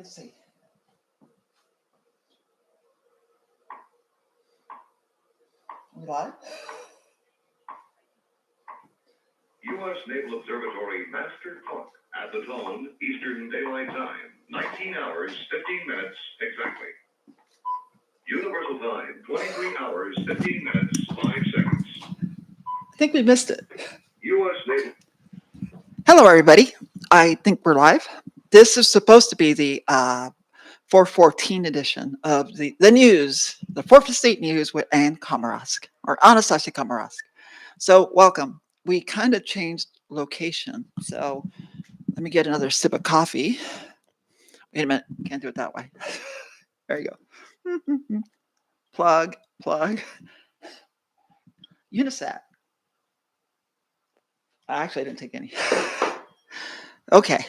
Let's see. We live? U.S. Naval Observatory Master Clock at the tone, Eastern Daylight Time, 19 hours, 15 minutes exactly. Universal Time, 23 hours, 15 minutes, 5 seconds. I think we missed it. U.S. Naval. Hello, everybody. I think we're live. This is supposed to be the 414 edition of the news, the 4th Estate News with Annestacia Komarovsk. So, welcome. We kind of changed location. So, let me get another sip of coffee. Wait a minute. Can't do it that way. There you go. Plug. Unisat. Actually, I didn't take any. Okay.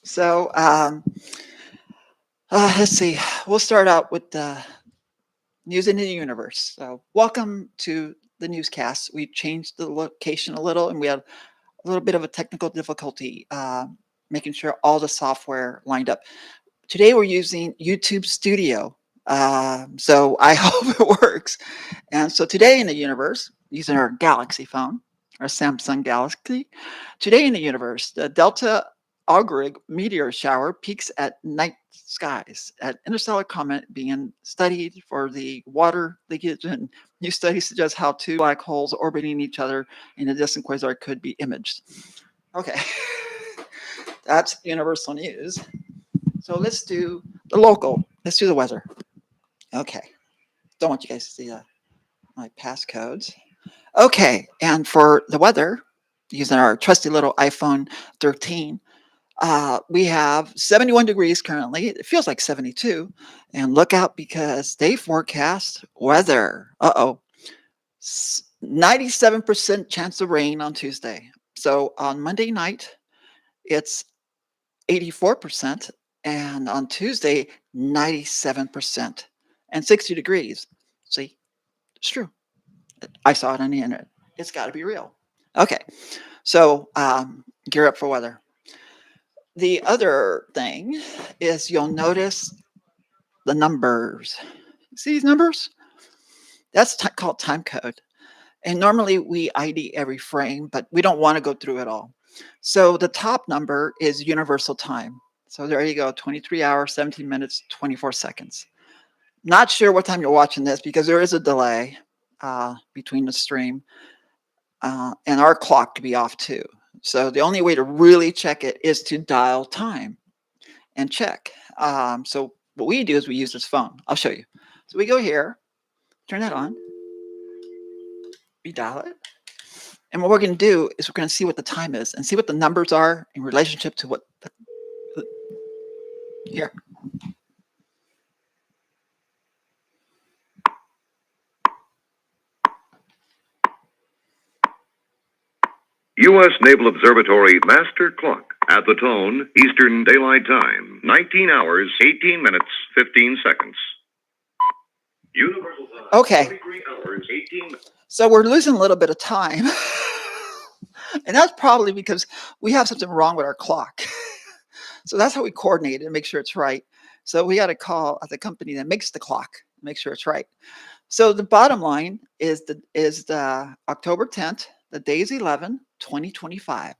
So, let's see. We'll start out with the news in the universe. So, welcome to the newscast. We changed the location a little, and we had a little bit of a technical difficulty making sure all the software lined up. Today, we're using YouTube Studio. So, I hope it works. And so, today in the universe, using our Galaxy phone, our Samsung Galaxy, today in the universe, the Delta Augrig meteor shower peaks at night skies. At interstellar comet being studied for the water leakage, and new studies suggest how two black holes orbiting each other in a distant quasar could be imaged. Okay, that's universal news. So let's do the local. Let's do the weather. Okay, don't want you guys to see my passcodes. Okay, and for the weather, using our trusty little iPhone 13, we have 71 degrees currently. It feels like 72. And look out because they forecast weather. 97% chance of rain on Tuesday. So on Monday night, it's 84%. And on Tuesday, 97% and 60 degrees. See, it's true. I saw it on the internet. It's got to be real. Okay, so gear up for weather. The other thing is you'll notice the numbers. See these numbers? That's called time code. And normally we ID every frame, but we don't want to go through it all. So the top number is universal time. So there you go, 23 hours, 17 minutes, 24 seconds. Not sure what time you're watching this because there is a delay between the stream and our clock to be off too. So the only way to really check it is to dial time and check. So what we do is we use this phone. I'll show you. So we go here, turn that on, we dial it. And what we're going to do is we're going to see what the time is and see what the numbers are in relationship to what here. U.S. Naval Observatory Master Clock at the tone, Eastern Daylight Time, 19 hours, 18 minutes, 15 seconds. Universal Time, Okay. 23 hours, 18 minutes. So we're losing a little bit of time. And that's probably because we have something wrong with our clock. So that's how we coordinate it and make sure it's right. So we got to call the company that makes the clock, make sure it's right. So the bottom line is the October 10th, the day is 11, 2025.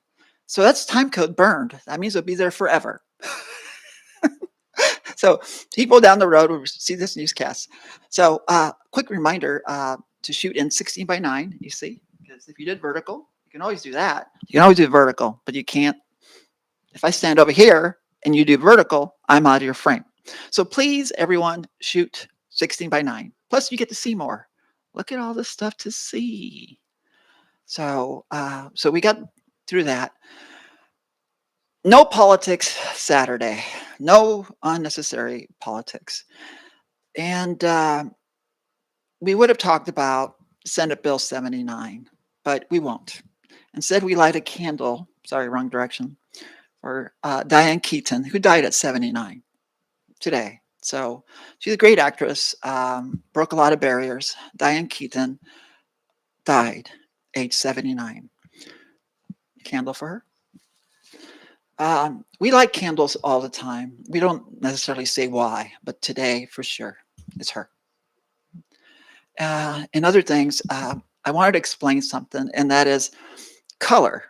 So that's time code burned. That means it'll be there forever. So people down the road will see this newscast. So quick reminder to shoot in 16:9, you see, because if you did vertical, you can always do that. You can always do vertical, but you can't. If I stand over here and you do vertical, I'm out of your frame. So please, everyone, shoot 16:9. Plus, you get to see more. Look at all this stuff to see. So, so we got through that. No politics Saturday. No unnecessary politics. And we would have talked about Senate Bill 79, but we won't. Instead, we light a candle. Sorry, wrong direction. For Diane Keaton, who died at 79 today. So she's a great actress, broke a lot of barriers. Diane Keaton died age 79. Candle for her. We light candles all the time. We don't necessarily say why, but today for sure it's her. And other things, I wanted to explain something, and that is color.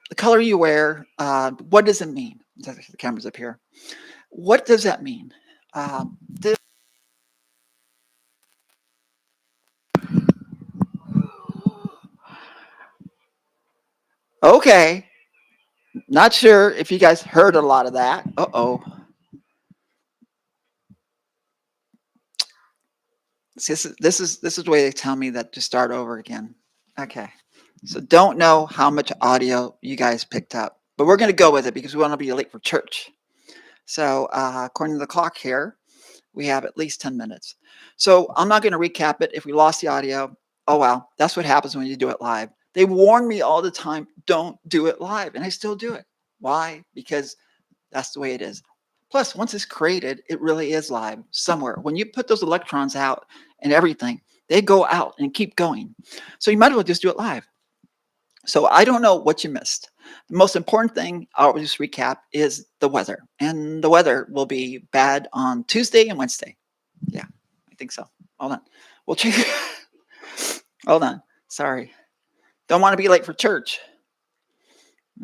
The color you wear, what does it mean? The camera's up here. What does that mean? This, okay, not sure if you guys heard a lot of that. Uh-oh. This is the way they tell me that to start over again. Okay. So don't know how much audio you guys picked up, but we're going to go with it because we want to be late for church. So according to the clock here, we have at least 10 minutes. So I'm not going to recap it. If we lost the audio, oh well, that's what happens when you do it live. They warn me all the time, don't do it live, and I still do it. Why? Because that's the way it is. Plus, once it's created, it really is live somewhere. When you put those electrons out and everything, they go out and keep going. So you might as well just do it live. So I don't know what you missed. The most important thing, I'll just recap, is the weather. And the weather will be bad on Tuesday and Wednesday. Yeah, I think so. Hold on. We'll check. Hold on. Sorry. Don't want to be late for church.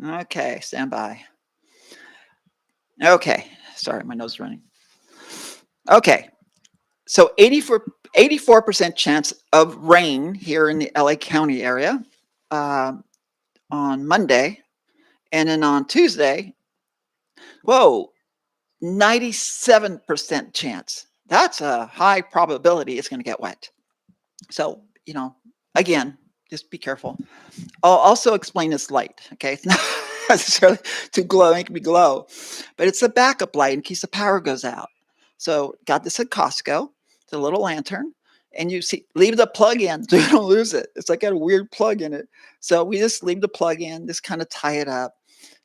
Okay, stand by. Okay. Sorry, my nose is running. Okay. So 84% chance of rain here in the LA County area on Monday. And then on Tuesday, whoa, 97% chance. That's a high probability it's going to get wet. So, again, just be careful. I'll also explain this light, okay? It's not necessarily to glow, make me glow, but it's a backup light in case the power goes out. So, got this at Costco. It's a little lantern, and you see, leave the plug in so you don't lose it. It's like got a weird plug in it. So, we just leave the plug in, just kind of tie it up,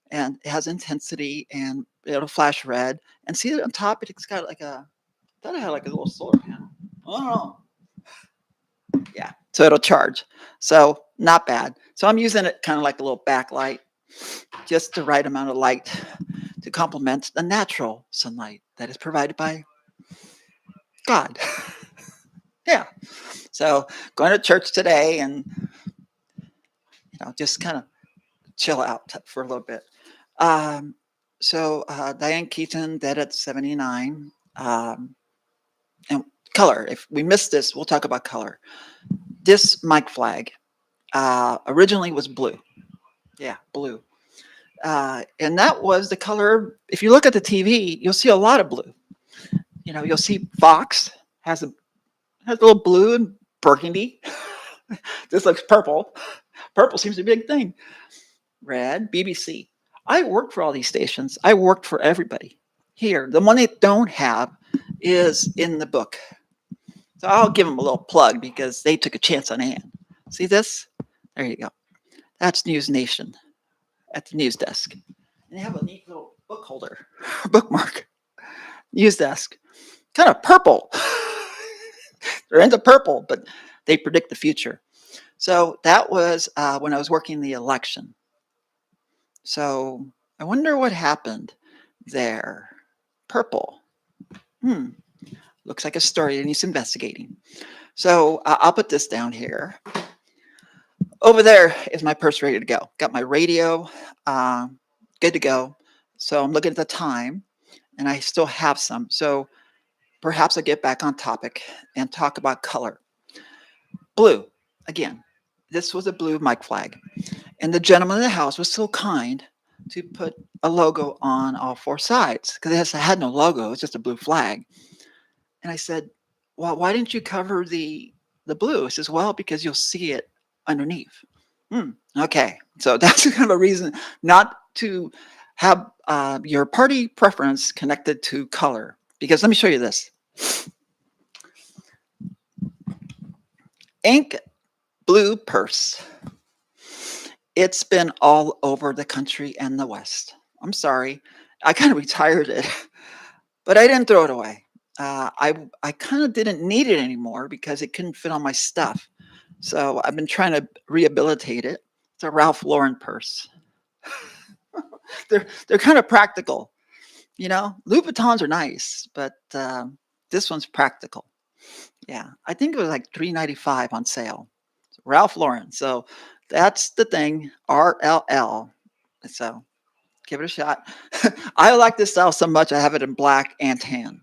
and it has intensity, and it'll flash red. And see on top, it's got like I thought it had like a little solar panel. Oh, yeah. So it'll charge. So not bad. So I'm using it kind of like a little backlight, just the right amount of light to complement the natural sunlight that is provided by God. Yeah. So going to church today and just kind of chill out for a little bit. So Diane Keaton dead at 79. And color. If we missed this, we'll talk about color. This mic flag originally was blue. Yeah, blue. And that was the color. If you look at the TV, you'll see a lot of blue. You'll see Fox has a little blue and burgundy. This looks purple. Purple seems to be a big thing. Red, BBC. I worked for all these stations. I worked for everybody. Here, the one they don't have is in the book. So I'll give them a little plug because they took a chance on Ann. See this? There you go. That's News Nation at the news desk. And they have a neat little book holder, bookmark. News desk. Kind of purple. They're into purple, but they predict the future. So that was when I was working the election. So I wonder what happened there. Purple. Looks like a story that needs investigating. So I'll put this down here. Over there is my purse ready to go. Got my radio, good to go. So I'm looking at the time, and I still have some. So perhaps I'll get back on topic and talk about color. Blue, again, this was a blue mic flag. And the gentleman in the house was so kind to put a logo on all four sides because it had no logo. It was just a blue flag. And I said, well, why didn't you cover the blue? He says, well, because you'll see it underneath. Okay. So that's kind of a reason not to have your party preference connected to color. Because let me show you this. Ink blue purse. It's been all over the country and the West. I'm sorry. I kind of retired it, but I didn't throw it away. I kind of didn't need it anymore because it couldn't fit on my stuff. So I've been trying to rehabilitate it. It's a Ralph Lauren purse. they're kind of practical, you know. Louboutins are nice, but this one's practical. Yeah, I think it was like $3.95 on sale. Ralph Lauren. So that's the thing. RLL. So give it a shot. I like this style so much I have it in black and tan.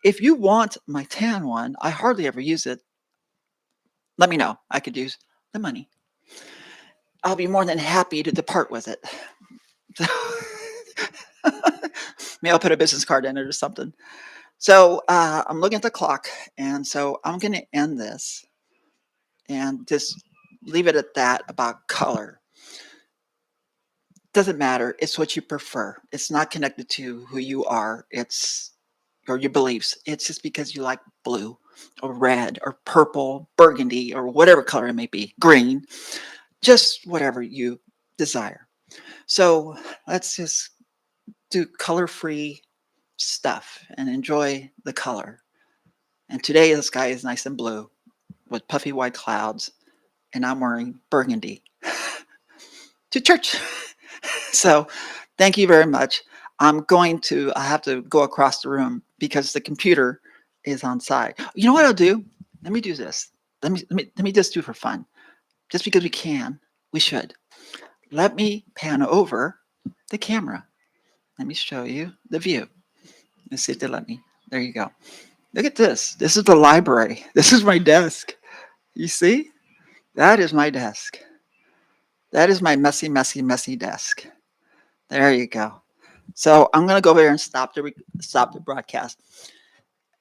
If you want my tan one, I hardly ever use it. Let me know. I could use the money. I'll be more than happy to depart with it. Maybe I'll put a business card in it or something. So I'm looking at the clock, and so I'm going to end this and just leave it at that about color. Doesn't matter. It's what you prefer. It's not connected to who you are. It's or your beliefs. It's just because you like blue or red or purple, burgundy, or whatever color it may be, green, just whatever you desire. So let's just do color-free stuff and enjoy the color. And today the sky is nice and blue with puffy white clouds, and I'm wearing burgundy to church. So thank you very much. I have to go across the room because the computer is on side. You know what I'll do? Let me do this. Let me just do for fun. Just because we should. Let me pan over the camera. Let me show you the view. Let's see if they let me. There you go. Look at this. This is the library. This is my desk. You see? That is my desk. That is my messy, messy, messy desk. There you go. So I'm going to go over here and stop the broadcast.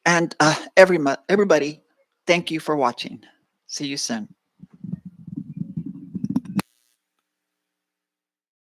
And everybody, thank you for watching. See you soon.